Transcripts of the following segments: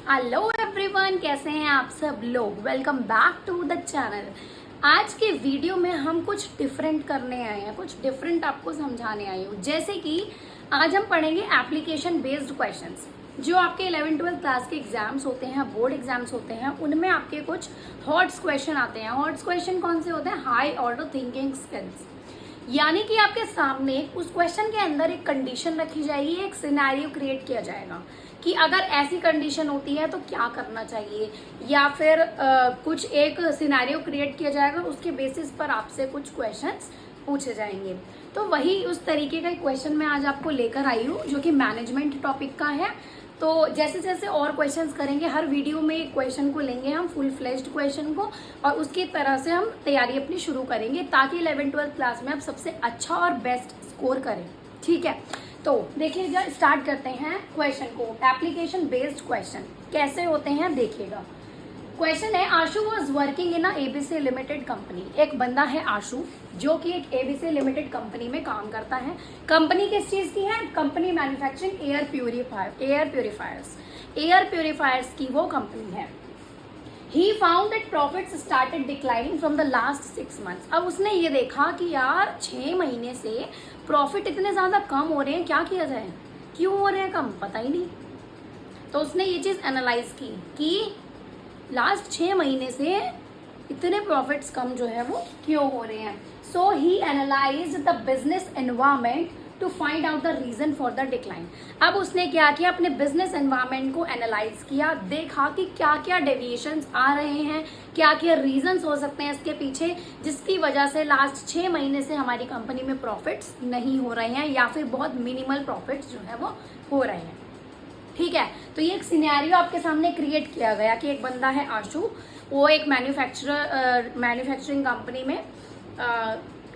Hello everyone, कैसे हैं आप सब लोग। Welcome back to the channel. आज के वीडियो में हम कुछ डिफरेंट करने आए हैं, कुछ डिफरेंट आपको समझाने आई हूँ। जैसे कि आज हम पढ़ेंगे एप्लीकेशन बेस्ड क्वेश्चंस। जो आपके 11-12 क्लास के एग्जाम्स होते हैं, बोर्ड एग्जाम्स होते हैं, उनमें आपके कुछ हॉट्स क्वेश्चन आते हैं। हॉट्स क्वेश्चन कौन से होते हैं? High order thinking skills. यानी कि आपके सामने उस क्वेश्चन के अंदर एक कंडीशन रखी जाएगी, एक सिनेरियो क्रिएट किया जाएगा कि अगर ऐसी कंडीशन होती है तो क्या करना चाहिए, या फिर कुछ एक सिनेरियो क्रिएट किया जाएगा, उसके बेसिस पर आपसे कुछ क्वेश्चंस पूछे जाएंगे। तो वही उस तरीके का एक क्वेश्चन मैं आज आपको लेकर आई हूँ, जो कि मैनेजमेंट टॉपिक का है। तो जैसे जैसे और क्वेश्चंस करेंगे, हर वीडियो में एक क्वेश्चन को लेंगे हम, फुल फ्लेज्ड क्वेश्चन को, और उसकी तरह से हम तैयारी अपनी शुरू करेंगे, ताकि 11-12 क्लास में आप सबसे अच्छा और बेस्ट स्कोर करें। ठीक है, तो देखिएगा, स्टार्ट करते हैं क्वेश्चन को। एप्लीकेशन बेस्ड क्वेश्चन कैसे होते हैं देखिएगा। क्वेश्चन है, Ashu was working in ABC limited company. एक बंदा है आशु, जो कि एक एबीसी लिमिटेड कंपनी में काम करता है। कंपनी किस चीज की है? Company manufacturing air purifiers. Air purifiers की वो कंपनी है। He found that profits started declining from the last 6 months. अब उसने ये देखा कि यार 6 महीने से प्रॉफिट इतने ज्यादा कम हो रहे हैं, क्या किया जाए, क्यों हो रहे हैं कम, पता ही नहीं। तो उसने ये चीज एनालाइज की कि लास्ट 6 महीने से इतने प्रॉफिट्स कम जो है वो क्यों हो रहे हैं। So he analyse the business environment to find out the reason for the decline. अब उसने क्या किया, अपने बिजनेस एनवायरमेंट को एनालाइज किया, देखा कि क्या क्या डेविएशंस आ रहे हैं, क्या क्या रीजंस हो सकते हैं इसके पीछे, जिसकी वजह से लास्ट 6 महीने से हमारी कंपनी में प्रॉफिट्स नहीं हो रहे हैं, या फिर बहुत मिनिमल प्रॉफिट्स जो है वो हो रहे हैं। ठीक है, तो ये एक सिनेरियो आपके सामने क्रिएट किया गया कि एक बंदा है आशु, वो एक मैन्युफैक्चरिंग कंपनी में,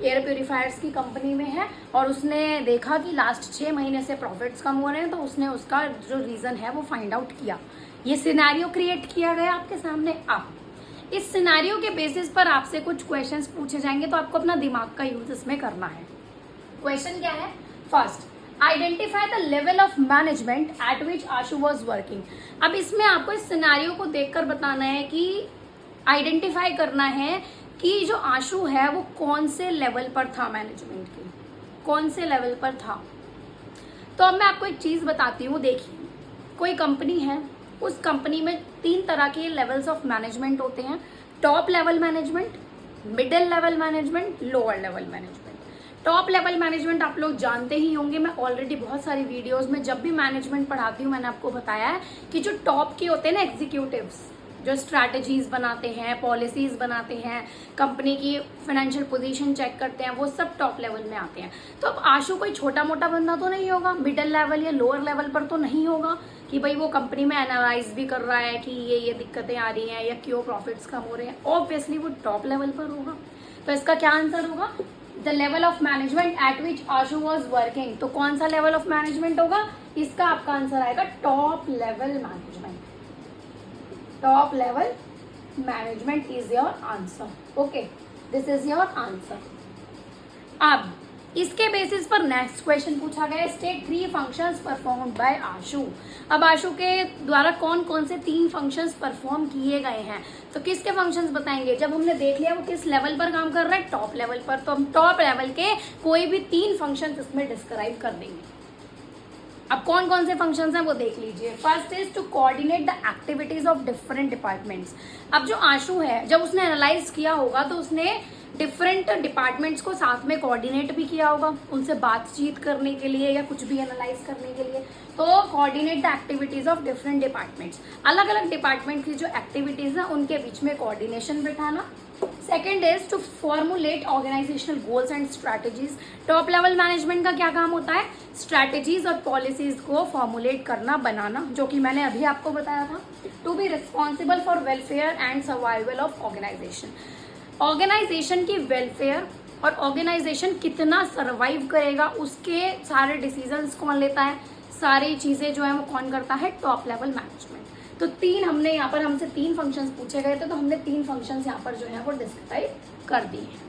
एयर प्यूरिफायर्स की कंपनी में है, और उसने देखा कि लास्ट 6 महीने से प्रॉफिट्स कम हो रहे हैं, तो उसने उसका जो रीज़न है वो फाइंड आउट किया। ये सिनेरियो क्रिएट किया गया आपके सामने। अब इस सिनेरियो के बेसिस पर आपसे कुछ क्वेश्चंस पूछे जाएंगे, तो आपको अपना दिमाग का यूज इसमें करना है। क्वेश्चन क्या है? First, identify the level of management eight which Ashu was working. अब इसमें आपको इस सिनेरियो को देखकर बताना है कि आइडेंटिफाई करना है कि जो आशु है वो कौन से लेवल पर था, मैनेजमेंट के कौन से लेवल पर था। तो अब मैं आपको एक चीज बताती हूँ। देखिए, कोई कंपनी है, उस कंपनी में 3 तरह के लेवल्स ऑफ मैनेजमेंट होते हैं। Top level management, middle level management, lower level management. Top level management आप लोग जानते ही होंगे, मैं ऑलरेडी बहुत सारी वीडियोस में जब भी मैनेजमेंट पढ़ाती हूँ मैंने आपको बताया है कि जो टॉप के होते हैं ना, एग्जीक्यूटिव्स, जो स्ट्रैटेजीज बनाते हैं, पॉलिसीज बनाते हैं, कंपनी की फाइनेंशियल पोजीशन चेक करते हैं, वो सब टॉप लेवल में आते हैं। तो अब आशु कोई छोटा मोटा बंदा तो नहीं होगा, मिडिल लेवल या लोअर लेवल पर तो नहीं होगा कि भाई वो कंपनी में एनालाइज भी कर रहा है कि ये दिक्कतें आ रही हैं या क्यों प्रॉफिट्स कम हो रहे हैं। ऑब्वियसली वो टॉप लेवल पर होगा। तो इसका क्या आंसर होगा? The level of management eight which Ashu was working. तो कौन सा लेवल ऑफ मैनेजमेंट होगा? इसका आपका आंसर आएगा top level management. Top level management is your answer. Okay, this is your answer. अब इसके बेसिस पर नेक्स्ट क्वेश्चन पूछा गया, स्टेट 3 फंक्शंस परफॉर्म्ड बाय आशु। अब आशु के द्वारा कौन कौन से 3 फंक्शंस परफॉर्म किए गए हैं, तो किसके फंक्शंस बताएंगे। जब हमने देख लिया वो किस लेवल पर काम कर रहा है, टॉप लेवल पर, तो हम टॉप लेवल के कोई भी 3 फंक्शंस इसमें डिस्क्राइब कर देंगे। अब कौन कौन से फंक्शंस हैं वो देख लीजिए। First is to coordinate the activities of different departments. अब जो आशु है, जब उसने एनालाइज किया होगा तो उसने डिफरेंट डिपार्टमेंट्स को साथ में कोऑर्डिनेट भी किया होगा, उनसे बातचीत करने के लिए या कुछ भी एनालाइज करने के लिए। तो coordinate the activities of different departments, अलग अलग डिपार्टमेंट की जो एक्टिविटीज है उनके बीच में कोऑर्डिनेशन बिठाना। Second is to formulate organisational goals and strategies. Top level management का क्या काम होता है? स्ट्रैटेजीज और पॉलिसीज को फॉर्मुलेट करना, बनाना, जो कि मैंने अभी आपको बताया था। To be responsible for welfare and survival of organisation. Organisation की वेलफेयर और ऑर्गेनाइजेशन कितना सर्वाइव करेगा उसके सारे डिसीजंस कौन लेता है, सारी चीजें जो है वो कौन करता है? Top level management. तो 3 हमने यहाँ पर, हमसे 3 फंक्शंस पूछे गए थे, तो हमने 3 फंक्शंस यहाँ पर जो है वो डिस्क्राइब कर दिए हैं।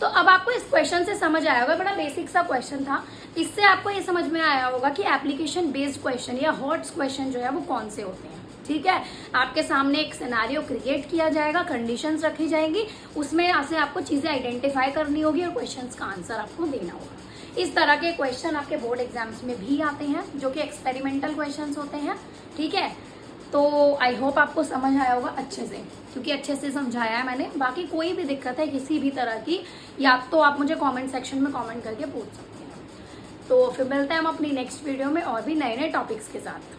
तो अब आपको इस क्वेश्चन से समझ आया होगा, बड़ा बेसिक सा क्वेश्चन था, इससे आपको ये समझ में आया होगा कि एप्लीकेशन बेस्ड क्वेश्चन या हॉट्स क्वेश्चन जो है वो कौन से होते हैं। ठीक है, आपके सामने एक सिनेरियो क्रिएट किया जाएगा, कंडीशंस रखी जाएंगी, उसमें से आपको चीजें आइडेंटिफाई करनी होगी और क्वेश्चंस का आंसर आपको देना होगा। इस तरह के क्वेश्चन आपके बोर्ड एग्जाम्स में भी आते हैं जो कि एक्सपेरिमेंटल क्वेश्चंस होते हैं। ठीक है, तो आई होप आपको समझ आया होगा अच्छे से, क्योंकि अच्छे से समझाया है मैंने। बाकी कोई भी दिक्कत है किसी भी तरह की, या तो आप मुझे कमेंट सेक्शन में कमेंट करके पूछ सकते हैं। तो फिर मिलते हैं हम अपनी नेक्स्ट वीडियो में और भी नए नए टॉपिक्स के साथ।